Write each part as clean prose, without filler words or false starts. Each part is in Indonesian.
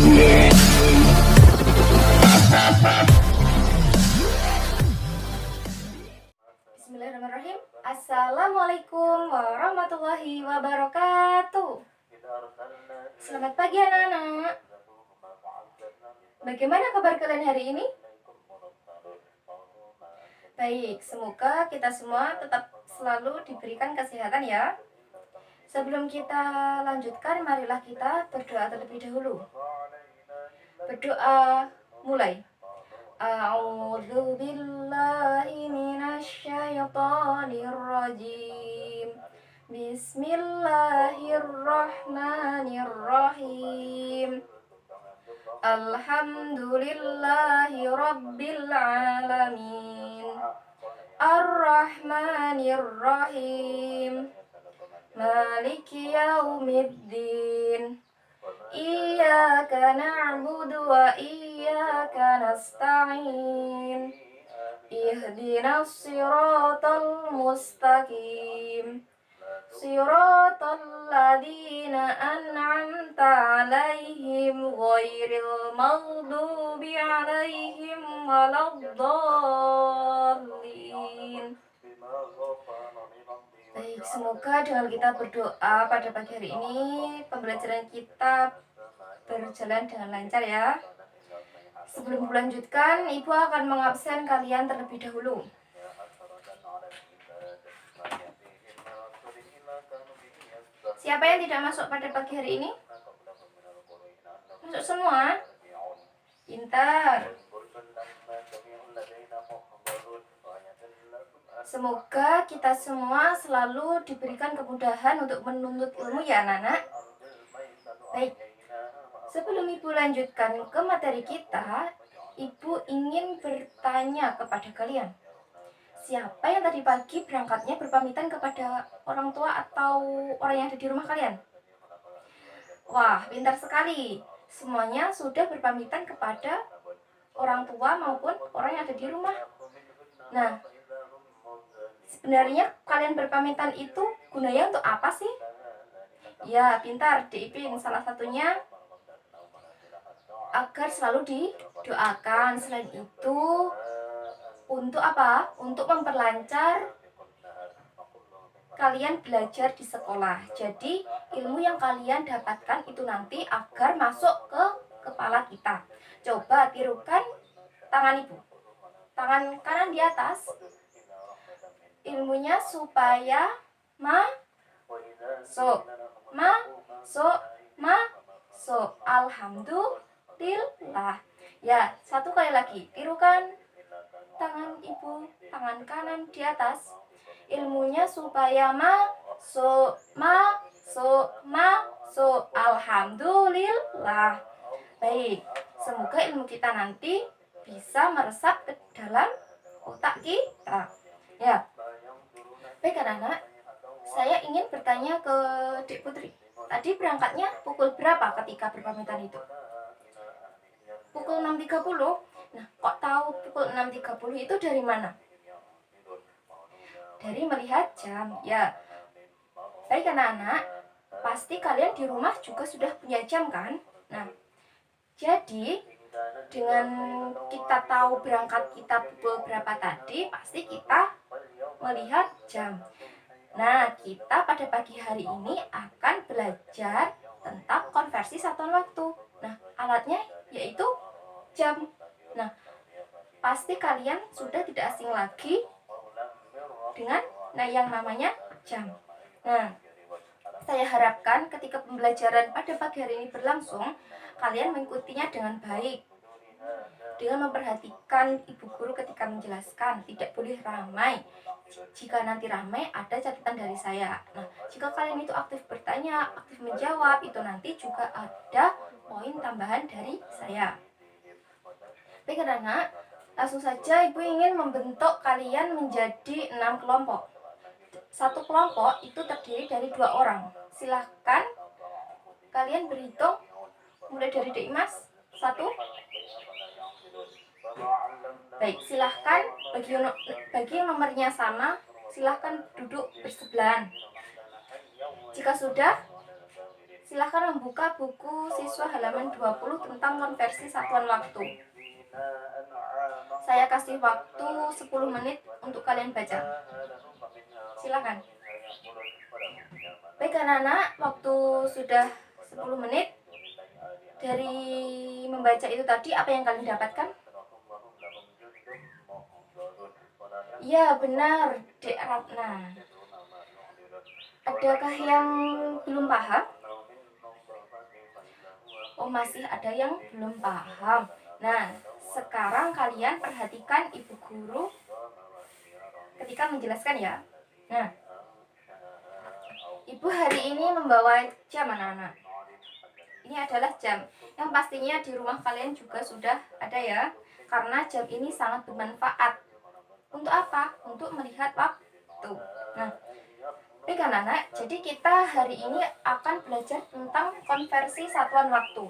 Bismillahirrahmanirrahim. Assalamualaikum warahmatullahi wabarakatuh. Selamat pagi anak-anak. Bagaimana kabar kalian hari ini? Baik, semoga kita semua tetap selalu diberikan kesehatan ya. Sebelum kita lanjutkan, marilah kita berdoa terlebih dahulu. Berdoa mulai. A'udzu billahi minasyaitonir rajim. Bismillahirrahmanirrahim. Alhamdulillahi rabbil alamin. Ar-Rahmanir-Rahim. Maliki yaumiddin. Iyyaka na'budu wa iyyaka nasta'in. Ihdinas siratal mustaqim. Siratal ladzina an'amta 'alaihim ghairil maghdubi 'alaihim waladdallin. Baik, semoga dengan kita berdoa pada pagi hari ini pembelajaran kita berjalan dengan lancar ya. Sebelum melanjutkan, Ibu akan mengabsen kalian terlebih dahulu. Siapa yang tidak masuk pada pagi hari ini? Masuk semua? Pintar. Semoga kita semua selalu diberikan kemudahan untuk menuntut ilmu ya anak-anak. Baik, sebelum Ibu lanjutkan ke materi kita, Ibu ingin bertanya kepada kalian. Siapa yang tadi pagi berangkatnya berpamitan kepada orang tua atau orang yang ada di rumah kalian? Wah, pintar sekali. Semuanya sudah berpamitan kepada orang tua maupun orang yang ada di rumah. Nah, sebenarnya kalian berpamitan itu gunanya untuk apa sih? Ya, pintar, Diipin. Salah satunya agar selalu didoakan. Selain itu, untuk apa? Untuk memperlancar kalian belajar di sekolah. Jadi, ilmu yang kalian dapatkan itu nanti agar masuk ke kepala kita. Coba tirukan tangan Ibu. Tangan kanan di atas. Ilmunya supaya masuk. Masuk. Alhamdulillah. Ya, satu kali lagi. Tirukan tangan Ibu, tangan kanan di atas. Ilmunya supaya masuk. Alhamdulillah. Baik, semoga ilmu kita nanti bisa meresap ke dalam otak kita. Ya. Baik anak-anak, saya ingin bertanya ke Dik Putri. Tadi berangkatnya pukul berapa ketika berpamitan itu? Pukul 6.30. Nah, kok tahu pukul 6.30 itu dari mana? Dari melihat jam. Ya. Baik anak-anak, pasti kalian di rumah juga sudah punya jam kan? Nah, jadi dengan kita tahu berangkat kita pukul berapa tadi, pasti kita melihat jam. Nah, kita pada pagi hari ini akan belajar tentang konversi satuan waktu. Nah, alatnya yaitu jam. Nah, pasti kalian sudah tidak asing lagi dengan yang namanya jam. Nah, saya harapkan ketika pembelajaran pada pagi hari ini berlangsung, kalian mengikutinya dengan baik. Dengan memperhatikan ibu guru ketika menjelaskan, tidak boleh ramai. Jika nanti ramai, ada catatan dari saya. Nah, jika kalian itu aktif bertanya, aktif menjawab, itu nanti juga ada poin tambahan dari saya. Baik anak, langsung saja Ibu ingin membentuk kalian menjadi 6 kelompok. Satu kelompok itu terdiri dari 2 orang. Silahkan kalian berhitung mulai dari Dek Imas. 1. Baik, silahkan bagi yang nomornya sama, silahkan duduk bersebelahan. Jika sudah, Silahkan membuka buku siswa halaman 20 tentang konversi satuan waktu. Saya kasih waktu 10 menit untuk kalian baca. Silakan. Baik anak-anak, waktu sudah 10 menit. Dari membaca itu tadi, apa yang kalian dapatkan? Ya, benar, Dek Ratna. Adakah yang belum paham? Oh, masih ada yang belum paham. Nah, sekarang kalian perhatikan ibu guru ketika menjelaskan ya. Nah, ibu hari ini membawa jam anak-anak. Ini adalah jam yang pastinya di rumah kalian juga sudah ada ya, karena jam ini sangat bermanfaat. Untuk apa? Untuk melihat waktu. Nah, baik anak-anak, jadi kita hari ini akan belajar tentang konversi satuan waktu.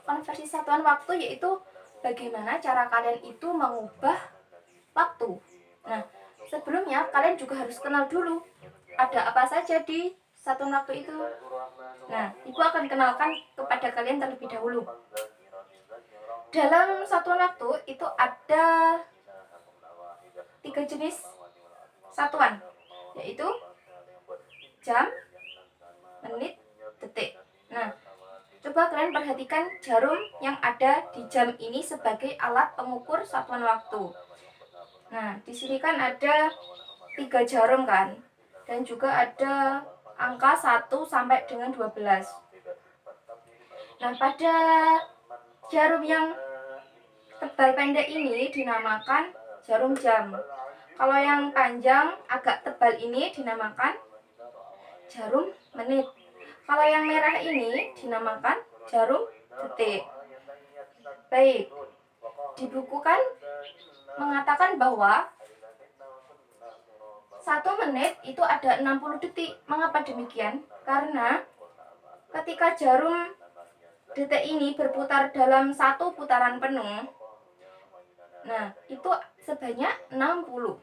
Konversi satuan waktu yaitu bagaimana cara kalian itu mengubah waktu. Nah, sebelumnya kalian juga harus kenal dulu ada apa saja di satuan waktu itu. Nah, ibu akan kenalkan kepada kalian terlebih dahulu. Dalam satuan waktu itu ada 3 jenis satuan, yaitu jam, menit, detik. Nah, coba kalian perhatikan jarum yang ada di jam ini sebagai alat pengukur satuan waktu. Nah, di sini kan ada 3 jarum kan, dan juga ada angka 1 sampai dengan 12. Nah, pada jarum yang tebal pendek ini dinamakan jarum jam. Kalau yang panjang agak tebal ini dinamakan jarum menit. Kalau yang merah ini dinamakan jarum detik. Baik, di buku kan mengatakan bahwa 1 menit itu ada 60 detik. Mengapa demikian? Karena ketika jarum detik ini berputar dalam 1 putaran penuh, nah itu sebanyak 60.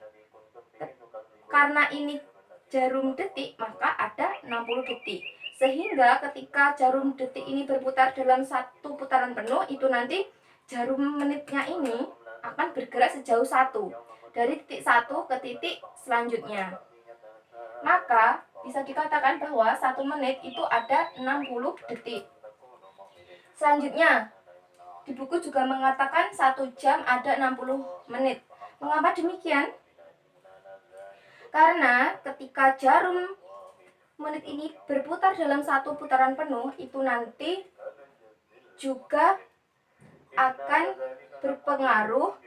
Karena ini jarum detik, maka ada 60 detik. Sehingga ketika jarum detik ini berputar dalam 1 putaran penuh, itu nanti jarum menitnya ini akan bergerak sejauh 1. Dari titik 1 ke titik selanjutnya. Maka bisa dikatakan bahwa 1 menit itu ada 60 detik. Selanjutnya, di buku juga mengatakan 1 jam ada 60 menit. Mengapa demikian? Karena ketika jarum menit ini berputar dalam 1 putaran penuh, itu nanti juga akan berpengaruh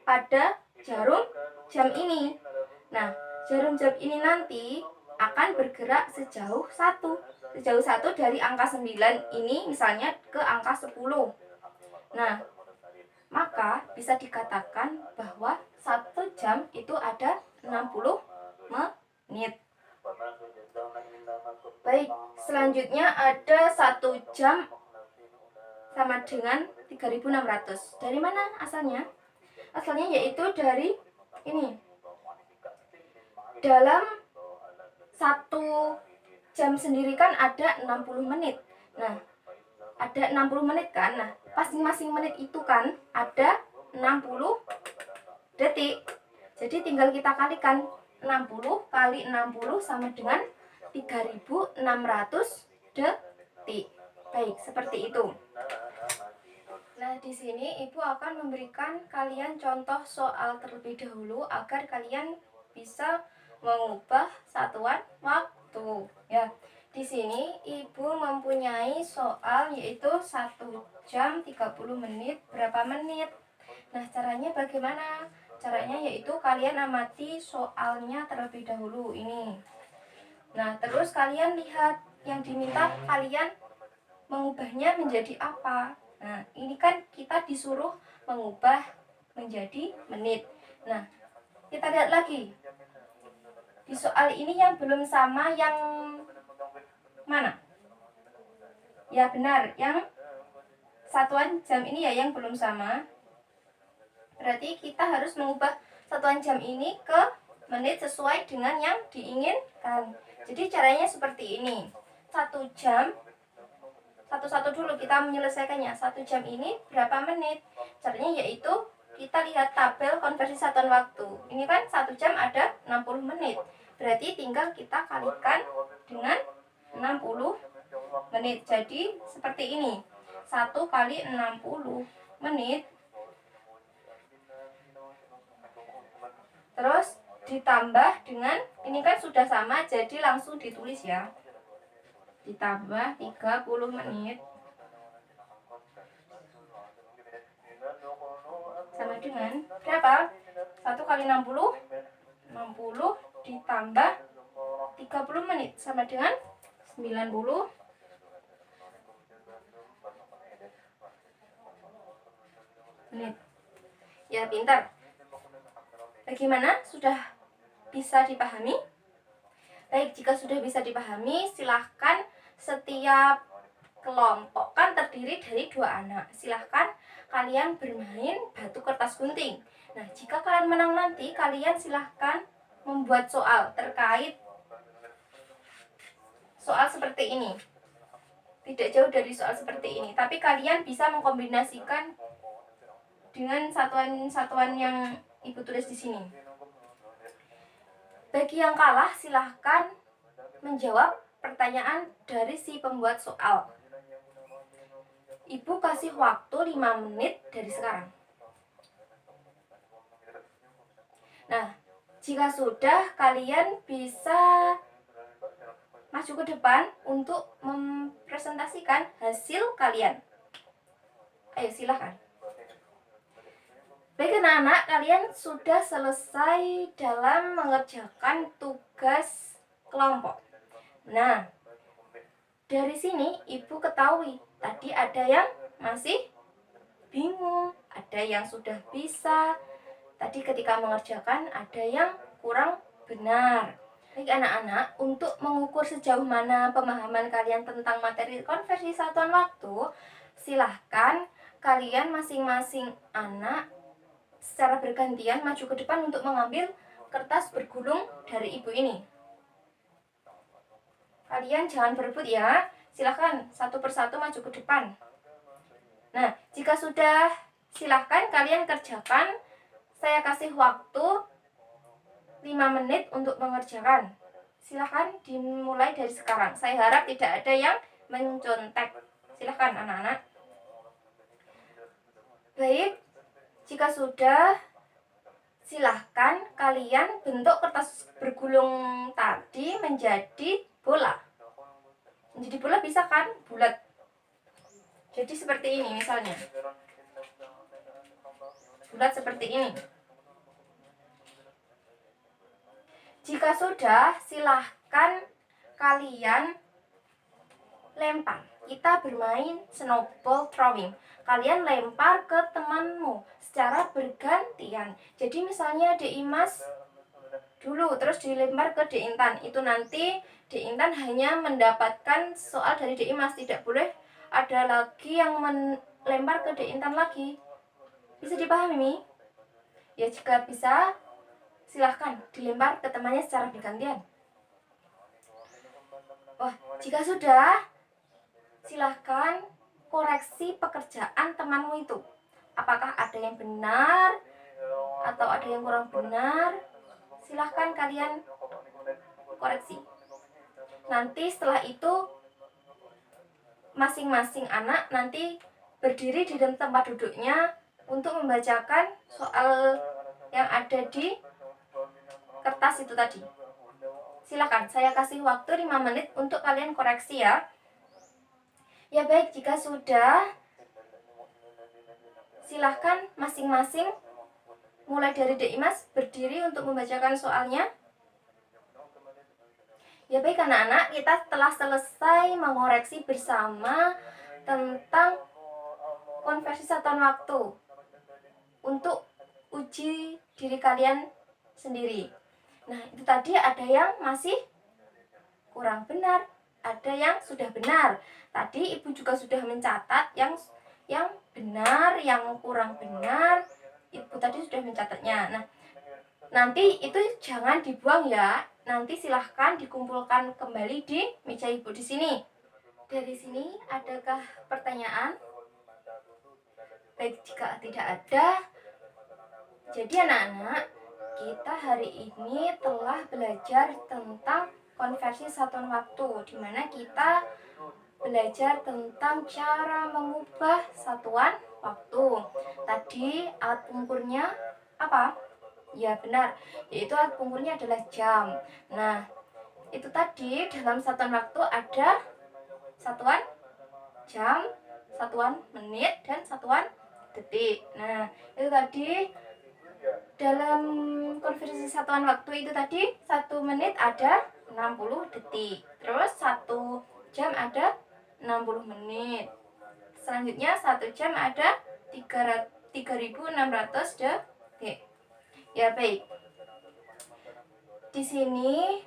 pada jarum jam ini. Nah, jarum jam ini nanti akan bergerak sejauh 1 dari angka 9 ini misalnya ke angka 10. Nah, maka bisa dikatakan bahwa 1 jam itu ada 60 menit. Baik, selanjutnya ada 1 jam sama dengan 3.600. Dari mana asalnya? Asalnya yaitu dari ini. Dalam 1 jam sendiri kan ada 60 menit. Nah, ada 60 menit kan? Nah, masing-masing menit itu kan ada 60 detik. Jadi tinggal kita kalikan 60 kali 60 sama dengan 3.600 detik. Baik, seperti itu. Nah, di sini Ibu akan memberikan kalian contoh soal terlebih dahulu agar kalian bisa mengubah satuan waktu. Ya, di sini Ibu mempunyai soal yaitu 1 jam 30 menit berapa menit. Nah, caranya bagaimana? Caranya yaitu kalian amati soalnya terlebih dahulu ini. Nah, terus kalian lihat yang diminta kalian mengubahnya menjadi apa. Nah, ini kan kita disuruh mengubah menjadi menit. Nah, kita lihat lagi. Di soal ini yang belum sama yang mana? Ya benar, yang satuan jam ini ya yang belum sama. Berarti kita harus mengubah satuan jam ini ke menit sesuai dengan yang diinginkan. Jadi caranya seperti ini. 1 jam satu-satu dulu kita menyelesaikannya. 1 jam ini berapa menit? Caranya yaitu kita lihat tabel konversi satuan waktu. Ini kan 1 jam ada 60 menit. Berarti tinggal kita kalikan dengan 60 menit. Jadi seperti ini. 1 kali 60 menit. Terus ditambah dengan, ini kan sudah sama, jadi langsung ditulis ya. Ditambah 30 menit sama dengan berapa? 1 kali 60 ditambah 30 menit sama dengan 90 menit. Ya, pintar. Bagaimana? Sudah bisa dipahami? Baik, jika sudah bisa dipahami, silahkan setiap kelompok kan terdiri dari 2 anak. Silahkan kalian bermain batu kertas gunting. Nah, jika kalian menang nanti, kalian silahkan membuat soal terkait soal seperti ini. Tidak jauh dari soal seperti ini, tapi kalian bisa mengkombinasikan dengan satuan-satuan yang Ibu tulis di sini. Bagi yang kalah, silahkan menjawab pertanyaan dari si pembuat soal. Ibu kasih waktu 5 menit dari sekarang. Nah, jika sudah, kalian bisa maju ke depan untuk mempresentasikan hasil kalian. Ayo, silahkan. Baik anak-anak, kalian sudah selesai dalam mengerjakan tugas kelompok. Nah, dari sini Ibu ketahui tadi ada yang masih bingung, ada yang sudah bisa. Tadi ketika mengerjakan ada yang kurang benar. Baik anak-anak, untuk mengukur sejauh mana pemahaman kalian tentang materi konversi satuan waktu, silahkan kalian masing-masing anak secara bergantian maju ke depan untuk mengambil kertas bergulung dari Ibu ini. Kalian jangan berebut ya. Silahkan satu persatu maju ke depan. Nah, jika sudah, silahkan kalian kerjakan. Saya kasih waktu 5 menit untuk mengerjakan. Silahkan dimulai dari sekarang. Saya harap tidak ada yang mencontek. Silahkan anak-anak. Baik, jika sudah, silahkan kalian bentuk kertas bergulung tadi menjadi bola. Menjadi bola bisa kan? Bulat. Jadi seperti ini misalnya. Bulat seperti ini. Jika sudah, silahkan kalian lempar. Kita bermain snowball throwing. Kalian lempar ke temanmu secara bergantian. Jadi misalnya Dek Imas dulu, terus dilempar ke Dek Intan. Itu nanti Dek Intan hanya mendapatkan soal dari Dek Imas. Tidak boleh ada lagi yang melempar ke Dek Intan lagi. Bisa dipahami? Ya, jika bisa, silahkan dilempar ke temannya secara bergantian. Wah, jika sudah, silahkan koreksi pekerjaan temanmu itu. Apakah ada yang benar atau ada yang kurang benar? Silahkan kalian koreksi. Nanti setelah itu masing-masing anak nanti berdiri di dalam tempat duduknya untuk membacakan soal yang ada di kertas itu tadi. Silahkan, saya kasih waktu 5 menit untuk kalian koreksi ya. Ya baik, jika sudah, silahkan masing-masing mulai dari Dek Imas berdiri untuk membacakan soalnya. Ya baik anak-anak, kita telah selesai mengoreksi bersama tentang konversi satuan waktu untuk uji diri kalian sendiri. Nah, itu tadi ada yang masih kurang benar, ada yang sudah benar. Tadi Ibu juga sudah mencatat yang benar, yang kurang benar. Ibu tadi sudah mencatatnya. Nah, nanti itu jangan dibuang ya. Nanti silahkan dikumpulkan kembali di meja Ibu di sini. Dari sini adakah pertanyaan? Baik, jika tidak ada, jadi anak-anak, kita hari ini telah belajar tentang konversi satuan waktu, di mana kita belajar tentang cara mengubah satuan waktu. Tadi alat pengukurnya apa? Ya benar, yaitu alat pengukurnya adalah jam. Nah, itu tadi dalam satuan waktu ada satuan jam, satuan menit, dan satuan detik. Nah, itu tadi dalam konversi satuan waktu itu tadi 1 menit ada 60 detik. Terus 1 jam ada 60 menit. Selanjutnya 1 jam ada 3600 detik. Ya baik. Di sini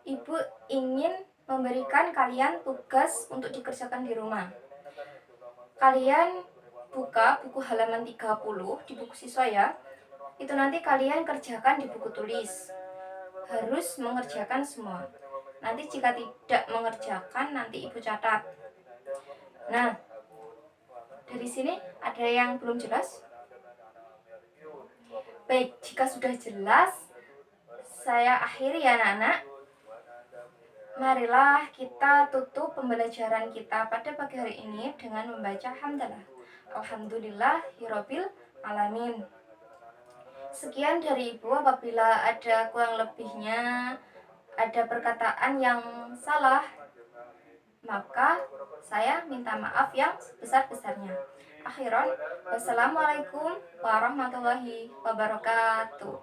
Ibu ingin memberikan kalian tugas untuk dikerjakan di rumah. Kalian buka buku halaman 30 di buku siswa ya. Itu nanti kalian kerjakan di buku tulis. Harus mengerjakan semua. Nanti jika tidak mengerjakan, nanti Ibu catat. Nah, dari sini ada yang belum jelas? Baik, jika sudah jelas, saya akhiri ya anak-anak. Marilah kita tutup pembelajaran kita pada pagi hari ini dengan membaca hamdalah. Alhamdulillahirabbil alamin. Sekian dari Ibu, apabila ada kurang lebihnya, ada perkataan yang salah, maka saya minta maaf yang sebesar-besarnya. Akhiran, wassalamualaikum warahmatullahi wabarakatuh.